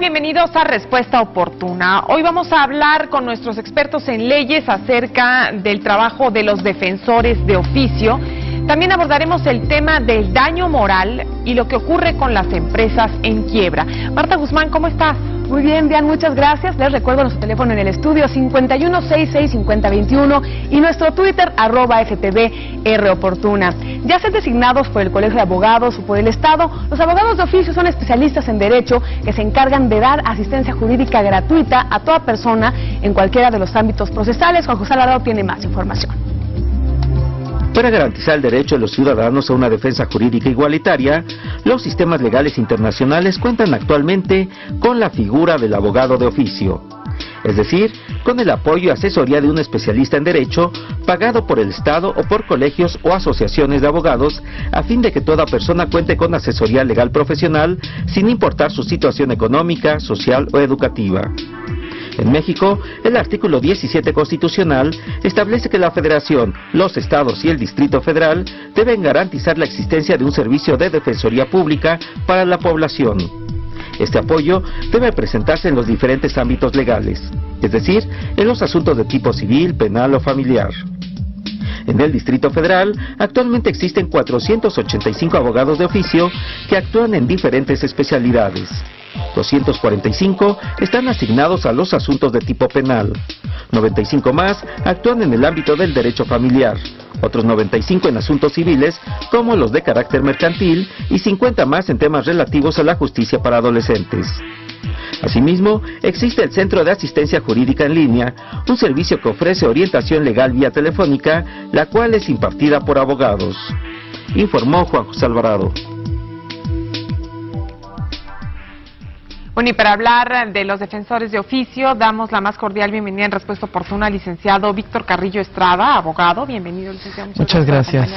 Bienvenidos a Respuesta Oportuna. Hoy vamos a hablar con nuestros expertos en leyes acerca del trabajo de los defensores de oficio. También abordaremos el tema del daño moral y lo que ocurre con las empresas en quiebra. Marta Guzmán, ¿cómo estás? Muy bien, Dian, muchas gracias. Les recuerdo nuestro teléfono en el estudio 5166-5021 y nuestro Twitter @FTVRoportuna. Ya sean designados por el Colegio de Abogados o por el Estado, los abogados de oficio son especialistas en derecho que se encargan de dar asistencia jurídica gratuita a toda persona en cualquiera de los ámbitos procesales. Juan José Alvarado tiene más información. Para garantizar el derecho de los ciudadanos a una defensa jurídica igualitaria, los sistemas legales internacionales cuentan actualmente con la figura del abogado de oficio, es decir, con el apoyo y asesoría de un especialista en derecho pagado por el Estado o por colegios o asociaciones de abogados, a fin de que toda persona cuente con asesoría legal profesional sin importar su situación económica, social o educativa. En México, el artículo 17 constitucional establece que la Federación, los estados y el Distrito Federal deben garantizar la existencia de un servicio de defensoría pública para la población. Este apoyo debe presentarse en los diferentes ámbitos legales, es decir, en los asuntos de tipo civil, penal o familiar. En el Distrito Federal, actualmente existen 485 abogados de oficio que actúan en diferentes especialidades. 245 están asignados a los asuntos de tipo penal, 95 más actúan en el ámbito del derecho familiar, otros 95 en asuntos civiles como los de carácter mercantil y 50 más en temas relativos a la justicia para adolescentes. Asimismo, existe el Centro de Asistencia Jurídica en Línea, un servicio que ofrece orientación legal vía telefónica, la cual es impartida por abogados. Informó Juan José Alvarado. Bueno, y para hablar de los defensores de oficio, damos la más cordial bienvenida en Respuesta Oportuna al licenciado Víctor Carrillo Estrada, abogado. Bienvenido, licenciado. Muchas gracias.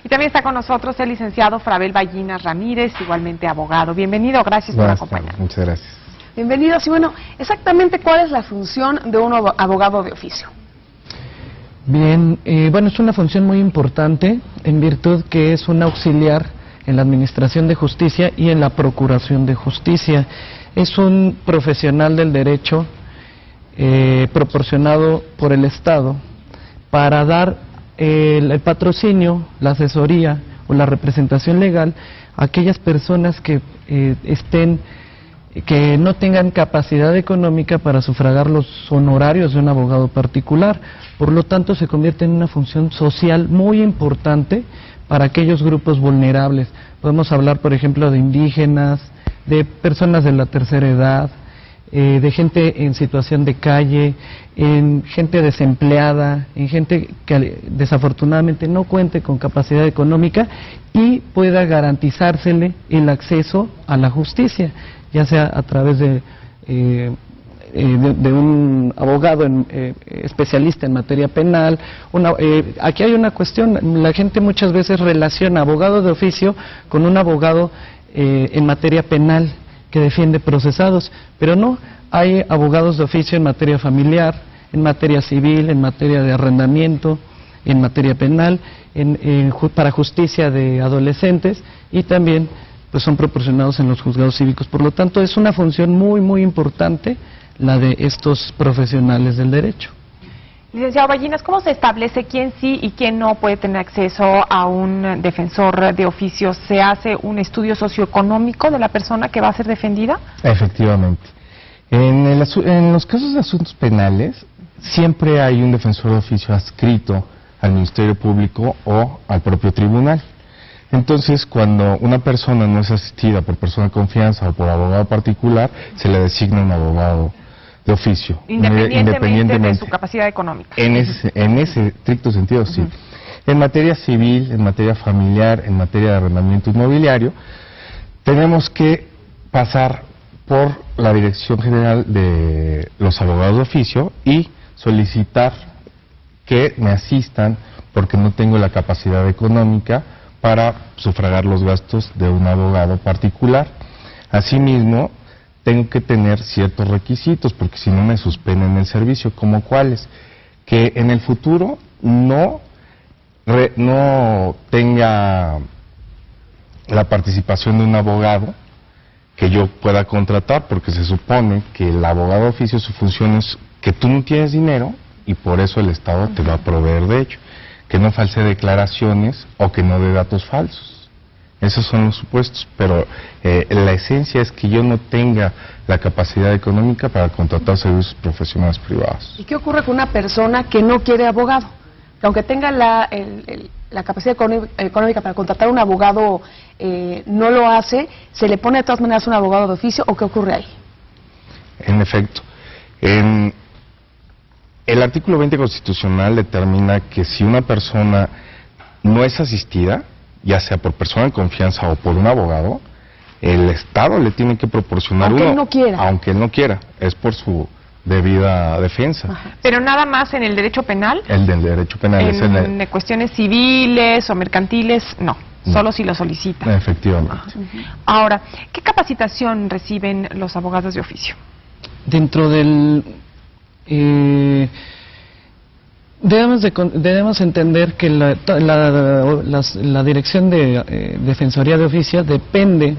Y también está con nosotros el licenciado Frabel Ballinas Ramírez, igualmente abogado. Bienvenido, gracias por acompañarnos. Muchas gracias. Bienvenidos. Y bueno, exactamente ¿cuál es la función de un abogado de oficio? Bien, bueno, es una función muy importante en virtud que es un auxiliar en la administración de justicia y en la procuración de justicia. Es un profesional del derecho proporcionado por el Estado para dar el patrocinio, la asesoría o la representación legal a aquellas personas que que no tengan capacidad económica para sufragar los honorarios de un abogado particular. Por lo tanto, se convierte en una función social muy importante para aquellos grupos vulnerables. Podemos hablar, por ejemplo, de indígenas, de personas de la tercera edad, de gente en situación de calle, en gente desempleada, en gente que desafortunadamente no cuente con capacidad económica y pueda garantizársele el acceso a la justicia, ya sea a través de un abogado especialista en materia penal. Aquí hay una cuestión, la gente muchas veces relaciona abogado de oficio con un abogado en materia penal que defiende procesados, pero no, hay abogados de oficio en materia familiar, en materia civil, en materia de arrendamiento, en materia penal, para justicia de adolescentes y también pues son proporcionados en los juzgados cívicos. Por lo tanto, es una función muy, muy importante la de estos profesionales del derecho. Licenciado Ballinas, ¿cómo se establece quién sí y quién no puede tener acceso a un defensor de oficio? ¿Se hace un estudio socioeconómico de la persona que va a ser defendida? Efectivamente. En los casos de asuntos penales, siempre hay un defensor de oficio adscrito al Ministerio Público o al propio tribunal. Entonces, cuando una persona no es asistida por persona de confianza o por abogado particular, se le designa un abogado de oficio. Independientemente de su capacidad económica. En ese estricto sentido, sí. En materia civil, en materia familiar, en materia de arrendamiento inmobiliario, tenemos que pasar por la Dirección General de los Abogados de Oficio y solicitar que me asistan porque no tengo la capacidad económica para sufragar los gastos de un abogado particular. Asimismo, tengo que tener ciertos requisitos, porque si no me suspenden el servicio, como cuáles, que en el futuro no tenga la participación de un abogado que yo pueda contratar, porque se supone que el abogado de oficio, su función es que tú no tienes dinero y por eso el Estado te va a proveer de ello, que no false declaraciones o que no dé datos falsos. Esos son los supuestos, pero la esencia es que yo no tenga la capacidad económica para contratar servicios profesionales privados. ¿Y qué ocurre con una persona que no quiere abogado? Que aunque tenga la capacidad económica para contratar un abogado, no lo hace, ¿se le pone de todas maneras un abogado de oficio o qué ocurre ahí? En efecto, el artículo 20 constitucional determina que si una persona no es asistida, ya sea por persona de confianza o por un abogado, el Estado le tiene que proporcionar aunque uno. Él no quiera. Aunque él no quiera, es por su debida defensa. Ajá. Pero nada más en el derecho penal. El del derecho penal es En cuestiones civiles o mercantiles, no. Solo si lo solicita. Efectivamente. Ahora, ¿qué capacitación reciben los abogados de oficio? Dentro del... Debemos entender que la Dirección de Defensoría de Oficio depende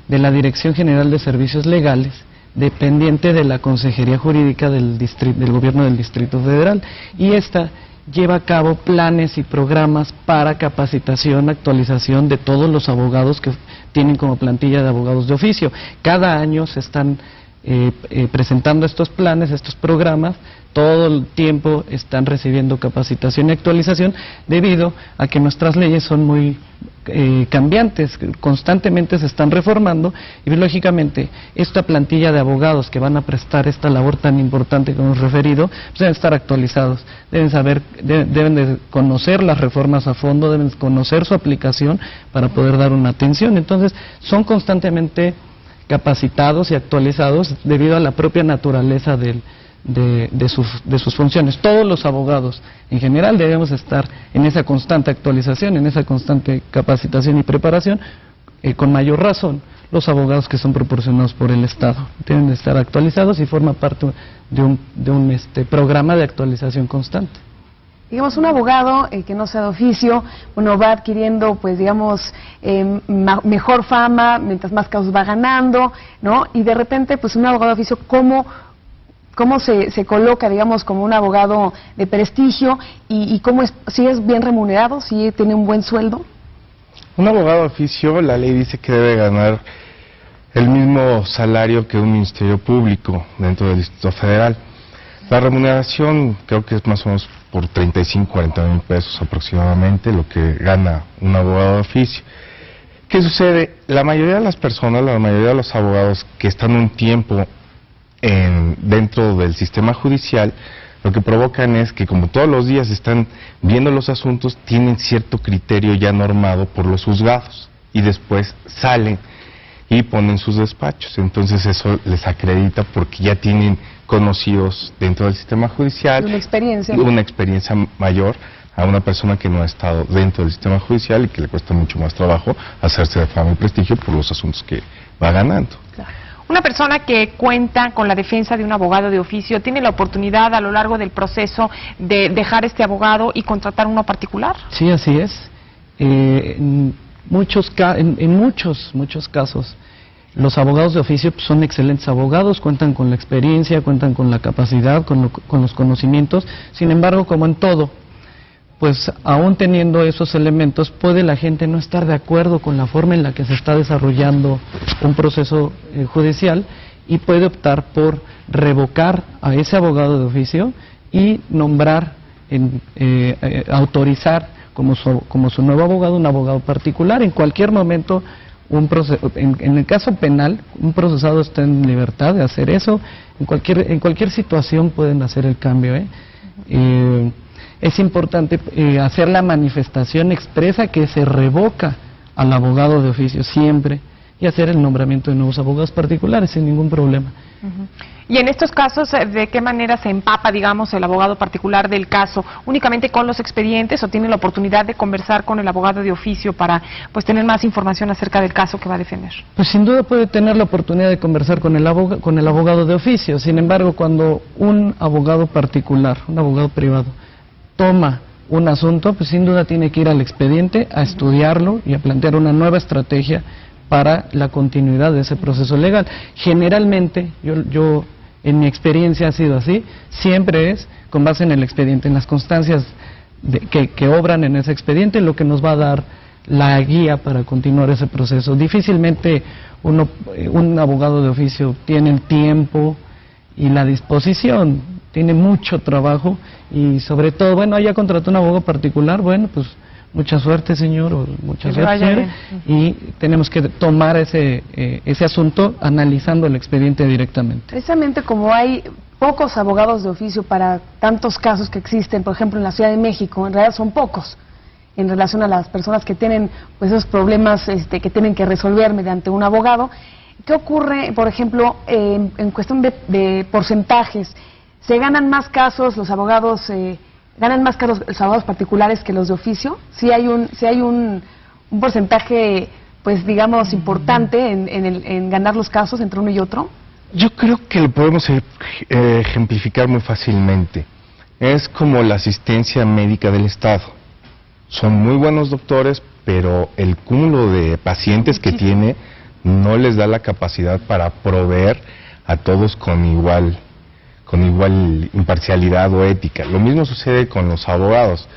de la Dirección General de Servicios Legales, dependiente de la Consejería Jurídica del Gobierno del Distrito Federal, y esta lleva a cabo planes y programas para capacitación, actualización de todos los abogados que tienen como plantilla de abogados de oficio. Cada año se están presentando estos planes, estos programas. Todo el tiempo están recibiendo capacitación y actualización debido a que nuestras leyes son muy cambiantes, constantemente se están reformando y lógicamente esta plantilla de abogados que van a prestar esta labor tan importante que hemos referido, pues deben estar actualizados, deben de conocer las reformas a fondo, deben conocer su aplicación para poder dar una atención. Entonces son constantemente capacitados y actualizados debido a la propia naturaleza de sus funciones. Todos los abogados en general debemos estar en esa constante actualización, en esa constante capacitación y preparación, con mayor razón los abogados que son proporcionados por el Estado deben de estar actualizados y forma parte de un programa de actualización constante. Digamos, un abogado que no sea de oficio, bueno, va adquiriendo, pues, digamos, mejor fama, mientras más casos va ganando, ¿no? Y de repente, pues, un abogado de oficio, ¿cómo se coloca, digamos, como un abogado de prestigio y cómo es, si es bien remunerado, si tiene un buen sueldo? Un abogado de oficio, la ley dice que debe ganar el mismo salario que un ministerio público dentro del Distrito Federal. La remuneración creo que es más o menos por 35-40 mil pesos aproximadamente lo que gana un abogado de oficio. ¿Qué sucede? La mayoría de las personas, la mayoría de los abogados que están un tiempo dentro del sistema judicial, lo que provocan es que como todos los días están viendo los asuntos, tienen cierto criterio ya normado por los juzgados y después salen y ponen sus despachos. Entonces eso les acredita porque ya tienen conocidos dentro del sistema judicial, una experiencia mayor a una persona que no ha estado dentro del sistema judicial y que le cuesta mucho más trabajo hacerse de fama y prestigio por los asuntos que va ganando. Claro. Una persona que cuenta con la defensa de un abogado de oficio tiene la oportunidad a lo largo del proceso de dejar este abogado y contratar uno particular. Sí, así es. En muchos casos los abogados de oficio pues, son excelentes abogados, cuentan con la experiencia, cuentan con la capacidad, con los conocimientos. Sin embargo, como en todo, pues aún teniendo esos elementos, puede la gente no estar de acuerdo con la forma en la que se está desarrollando un proceso judicial y puede optar por revocar a ese abogado de oficio y nombrar, autorizar como su nuevo abogado un abogado particular. En cualquier momento, en el caso penal, un procesado está en libertad de hacer eso. En cualquier situación pueden hacer el cambio. Es importante hacer la manifestación expresa que se revoca al abogado de oficio siempre y hacer el nombramiento de nuevos abogados particulares sin ningún problema. Y en estos casos, ¿de qué manera se empapa, digamos, el abogado particular del caso? ¿Únicamente con los expedientes o tiene la oportunidad de conversar con el abogado de oficio para, pues, tener más información acerca del caso que va a defender? Pues sin duda puede tener la oportunidad de conversar con el abogado de oficio. Sin embargo, cuando un abogado particular, un abogado privado, toma un asunto, pues sin duda tiene que ir al expediente a estudiarlo y a plantear una nueva estrategia para la continuidad de ese proceso legal. Generalmente, yo en mi experiencia ha sido así, siempre es con base en el expediente, en las constancias que obran en ese expediente, lo que nos va a dar la guía para continuar ese proceso. Difícilmente un abogado de oficio tiene el tiempo y la disposición, tiene mucho trabajo y sobre todo, bueno, haya contratado un abogado particular, bueno, pues mucha suerte, señor, o mucha suerte, señora, y tenemos que tomar ese asunto analizando el expediente directamente. Precisamente como hay pocos abogados de oficio para tantos casos que existen, por ejemplo, en la Ciudad de México, en realidad son pocos en relación a las personas que tienen pues esos problemas que tienen que resolver mediante un abogado. ¿Qué ocurre, por ejemplo, en cuestión de porcentajes? ¿Se ganan más casos los abogados, ganan más casos los abogados particulares que los de oficio? ¿Sí hay un porcentaje, pues digamos, importante en ganar los casos entre uno y otro? Yo creo que lo podemos ejemplificar muy fácilmente. Es como la asistencia médica del Estado. Son muy buenos doctores, pero el cúmulo de pacientes que tiene no les da la capacidad para proveer a todos con igual imparcialidad o ética. Lo mismo sucede con los abogados.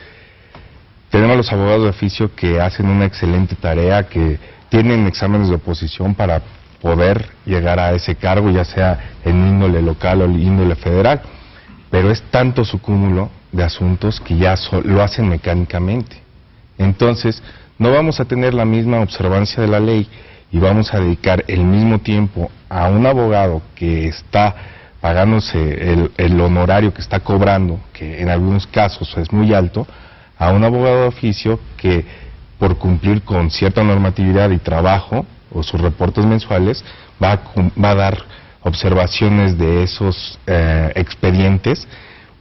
Tenemos los abogados de oficio que hacen una excelente tarea, que tienen exámenes de oposición para poder llegar a ese cargo, ya sea en índole local o índole federal, pero es tanto su cúmulo de asuntos que ya lo hacen mecánicamente. Entonces, no vamos a tener la misma observancia de la ley y vamos a dedicar el mismo tiempo a un abogado que está pagándose el honorario que está cobrando, que en algunos casos es muy alto, a un abogado de oficio que por cumplir con cierta normatividad y trabajo o sus reportes mensuales va a dar observaciones de esos expedientes,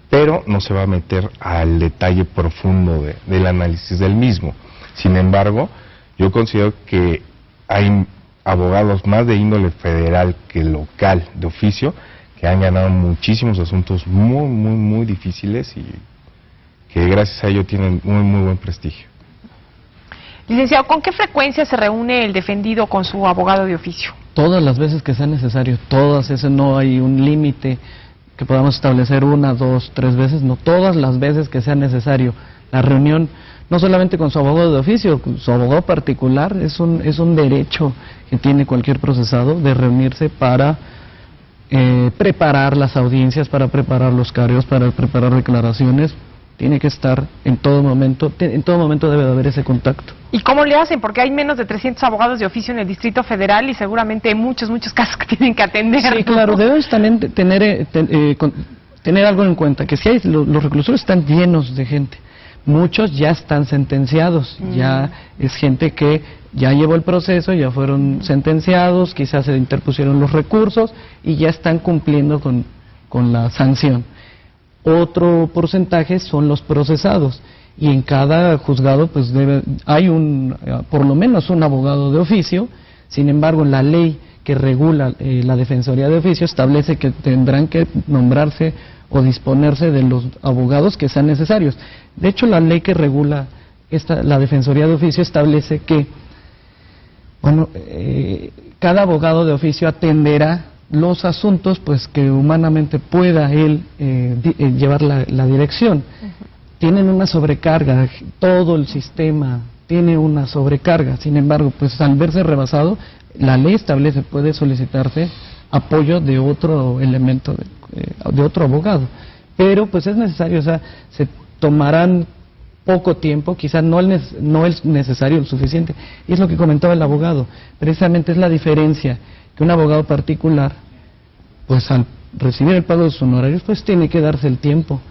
pero no se va a meter al detalle profundo del análisis del mismo. Sin embargo, yo considero que hay abogados más de índole federal que local de oficio que han ganado muchísimos asuntos muy difíciles y que gracias a ello tienen muy buen prestigio. Licenciado, ¿con qué frecuencia se reúne el defendido con su abogado de oficio? Todas las veces que sea necesario, todas, ese no hay un límite que podamos establecer 1, 2, 3 veces, no, todas las veces que sea necesario. La reunión, no solamente con su abogado de oficio, con su abogado particular, es un derecho que tiene cualquier procesado de reunirse para preparar las audiencias, para preparar los cargos, para preparar declaraciones. Tiene que estar en todo momento debe de haber ese contacto. ¿Y cómo le hacen? Porque hay menos de 300 abogados de oficio en el Distrito Federal y seguramente muchos casos que tienen que atender. Sí, claro, debemos también tener algo en cuenta, que si los reclusorios están llenos de gente, muchos ya están sentenciados, ya es gente que ya llevó el proceso, ya fueron sentenciados, quizás se interpusieron los recursos y ya están cumpliendo con la sanción. Otro porcentaje son los procesados y en cada juzgado pues hay por lo menos un abogado de oficio. Sin embargo, la ley que regula la Defensoría de Oficio establece que tendrán que nombrarse o disponerse de los abogados que sean necesarios. De hecho, la ley que regula la Defensoría de Oficio establece que cada abogado de oficio atenderá los asuntos pues que humanamente pueda él llevar la dirección. Tienen una sobrecarga, todo el sistema tiene una sobrecarga. Sin embargo, pues al verse rebasado, la ley establece, puede solicitarse apoyo de otro elemento, de otro abogado. Pero pues es necesario, o sea, se tomarán poco tiempo, quizás no es necesario el suficiente. Y es lo que comentaba el abogado, precisamente es la diferencia, que un abogado particular, pues al recibir el pago de sus honorarios, pues tiene que darse el tiempo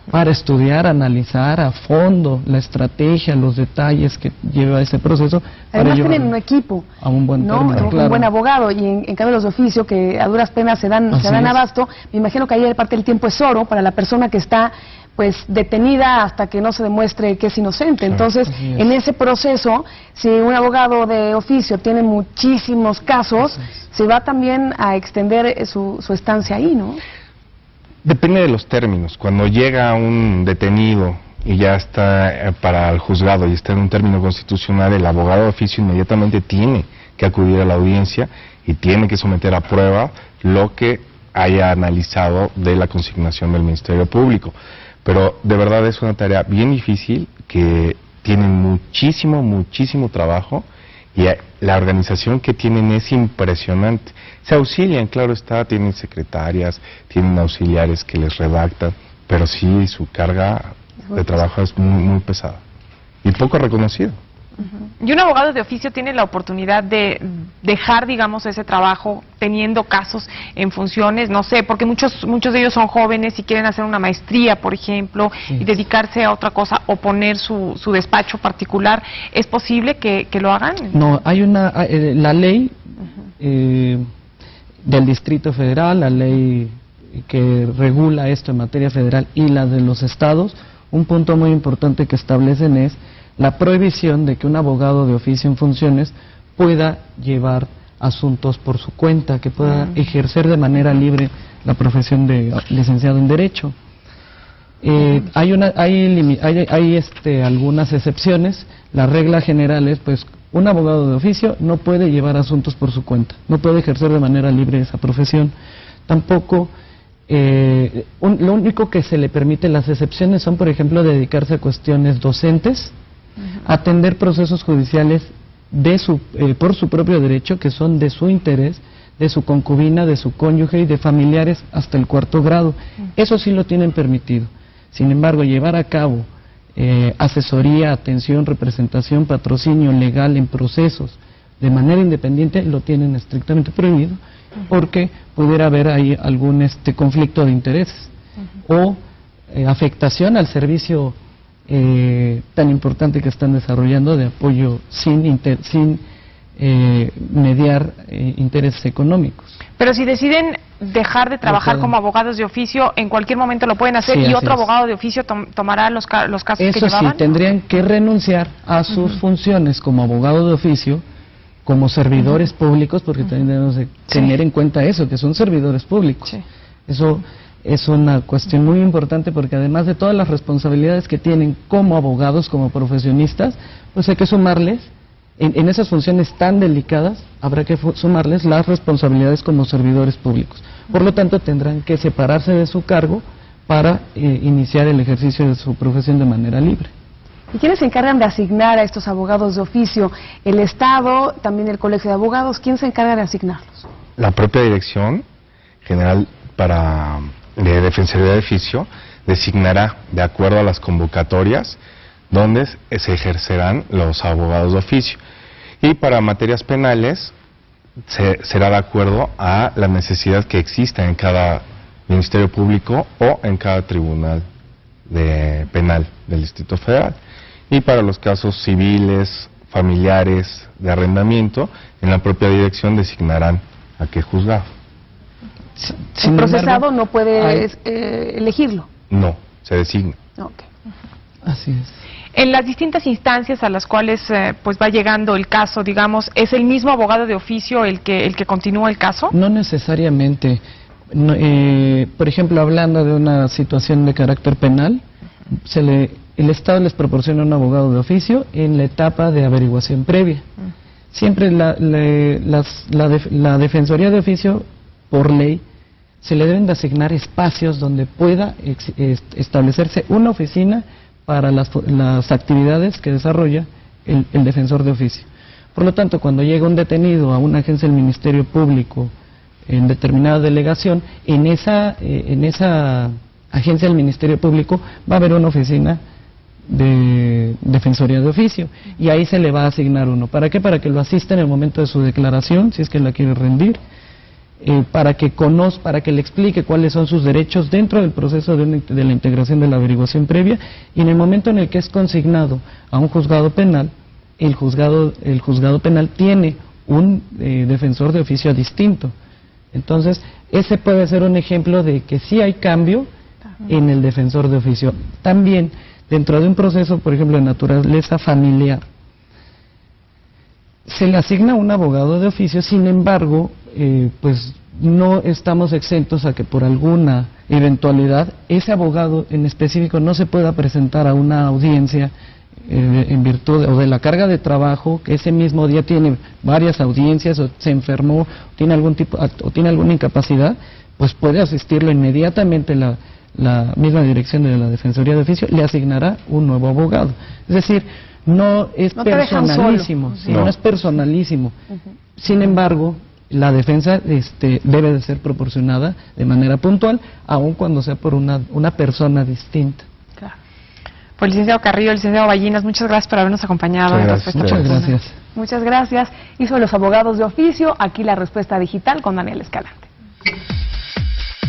para estudiar, analizar a fondo la estrategia, los detalles que lleva ese proceso. Además tienen un equipo, a un buen término, claro. Un buen abogado, y en cambio los de oficio, que a duras penas se dan abasto, me imagino que ahí parte del tiempo es oro para la persona que está pues detenida hasta que no se demuestre que es inocente. Entonces, en ese proceso, si un abogado de oficio tiene muchísimos casos, se va también a extender su estancia ahí, ¿no? Depende de los términos. Cuando llega un detenido y ya está para el juzgado y está en un término constitucional, el abogado de oficio inmediatamente tiene que que acudir a la audiencia y tiene que someter a prueba lo que haya analizado de la consignación del Ministerio Público. Pero de verdad es una tarea bien difícil, que tienen muchísimo trabajo, y la organización que tienen es impresionante. Se auxilian, claro está, tienen secretarias, tienen auxiliares que les redactan, pero sí, su carga de trabajo es muy pesada y poco reconocido. Y un abogado de oficio tiene la oportunidad de dejar, digamos, ese trabajo teniendo casos en funciones, no sé, porque muchos de ellos son jóvenes y quieren hacer una maestría, por ejemplo, y dedicarse a otra cosa o poner su despacho particular. ¿Es posible que lo hagan? No, hay la ley del Distrito Federal, la ley que regula esto en materia federal y la de los estados. Un punto muy importante que establecen es la prohibición de que un abogado de oficio en funciones pueda llevar asuntos por su cuenta, que pueda ejercer de manera libre la profesión de licenciado en Derecho. Hay algunas excepciones. La regla general es, pues, un abogado de oficio no puede llevar asuntos por su cuenta, no puede ejercer de manera libre esa profesión. Tampoco, lo único que se le permite, las excepciones son, por ejemplo, dedicarse a cuestiones docentes, atender procesos judiciales por su propio derecho, que son de su interés, de su concubina, de su cónyuge y de familiares hasta el 4º grado. Eso sí lo tienen permitido. Sin embargo, llevar a cabo asesoría, atención, representación, patrocinio legal en procesos de manera independiente lo tienen estrictamente prohibido, porque pudiera haber ahí algún conflicto de intereses o afectación al servicio tan importante que están desarrollando de apoyo sin mediar intereses económicos. Pero si deciden dejar de trabajar como abogados de oficio, en cualquier momento lo pueden hacer, y otro abogado de oficio tomará los casos que llevaban. Eso sí, tendrían que renunciar a sus funciones como abogado de oficio, como servidores públicos, porque también debemos de tener en cuenta eso, que son servidores públicos. Eso es una cuestión muy importante, porque además de todas las responsabilidades que tienen como abogados, como profesionistas, pues hay que sumarles, en esas funciones tan delicadas, habrá que sumarles las responsabilidades como servidores públicos. Por lo tanto, tendrán que separarse de su cargo para iniciar el ejercicio de su profesión de manera libre. ¿Y quiénes se encargan de asignar a estos abogados de oficio? ¿El Estado, también el Colegio de Abogados? ¿Quién se encarga de asignarlos? La propia Dirección General de Defensoría de Oficio designará, de acuerdo a las convocatorias, donde se ejercerán los abogados de oficio. Y para materias penales será de acuerdo a la necesidad que exista en cada Ministerio Público o en cada Tribunal Penal del Distrito Federal. Y para los casos civiles, familiares, de arrendamiento, en la propia dirección designarán a qué juzgado. ¿El procesado no puede elegirlo? No, se designa. Okay. Así es. En las distintas instancias a las cuales pues va llegando el caso, digamos, ¿es el mismo abogado de oficio el que continúa el caso? No necesariamente. Por ejemplo, hablando de una situación de carácter penal, el Estado les proporciona un abogado de oficio en la etapa de averiguación previa. Siempre la Defensoría de Oficio, por ley, se le deben de asignar espacios donde pueda establecerse una oficina para las actividades que desarrolla el defensor de oficio. Por lo tanto, cuando llega un detenido a una agencia del Ministerio Público en determinada delegación, en esa agencia del Ministerio Público va a haber una oficina de Defensoría de Oficio, y ahí se le va a asignar uno. ¿Para qué? Para que lo asista en el momento de su declaración, si es que la quiere rendir, para que le explique cuáles son sus derechos dentro del proceso de la integración de la averiguación previa, y en el momento en el que es consignado a un juzgado penal, el juzgado penal tiene un defensor de oficio distinto. Entonces, ese puede ser un ejemplo de que sí hay cambio en el defensor de oficio. También, dentro de un proceso, por ejemplo, de naturaleza familiar, se le asigna un abogado de oficio. Sin embargo, pues no estamos exentos a que por alguna eventualidad, ese abogado en específico no se pueda presentar a una audiencia en virtud o de la carga de trabajo, que ese mismo día tiene varias audiencias o se enfermó, o tiene alguna incapacidad, pues puede asistirlo inmediatamente la misma dirección de la Defensoría de Oficio, le asignará un nuevo abogado. Es decir, no es personalísimo, no es personalísimo. Sin embargo, la defensa debe de ser proporcionada de manera puntual, aun cuando sea por una persona distinta. Claro. Pues licenciado Carrillo, licenciado Ballinas, muchas gracias por habernos acompañado. Muchas gracias. Muchas gracias. Y sobre los abogados de oficio, aquí la respuesta digital con Daniel Escalante.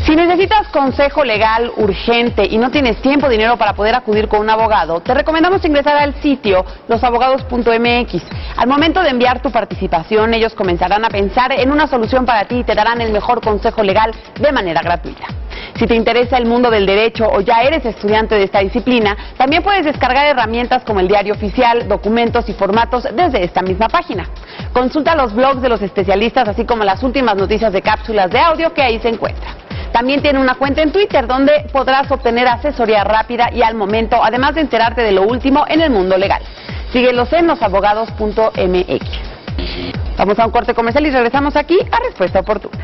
Si necesitas consejo legal urgente y no tienes tiempo o dinero para poder acudir con un abogado, te recomendamos ingresar al sitio losabogados.mx. Al momento de enviar tu participación, ellos comenzarán a pensar en una solución para ti y te darán el mejor consejo legal de manera gratuita. Si te interesa el mundo del derecho o ya eres estudiante de esta disciplina, también puedes descargar herramientas como el diario oficial, documentos y formatos desde esta misma página. Consulta los blogs de los especialistas, así como las últimas noticias de cápsulas de audio que ahí se encuentran. También tiene una cuenta en Twitter donde podrás obtener asesoría rápida y al momento, además de enterarte de lo último en el mundo legal. Síguelos en losabogados.mx. Vamos a un corte comercial y regresamos aquí a Respuesta Oportuna.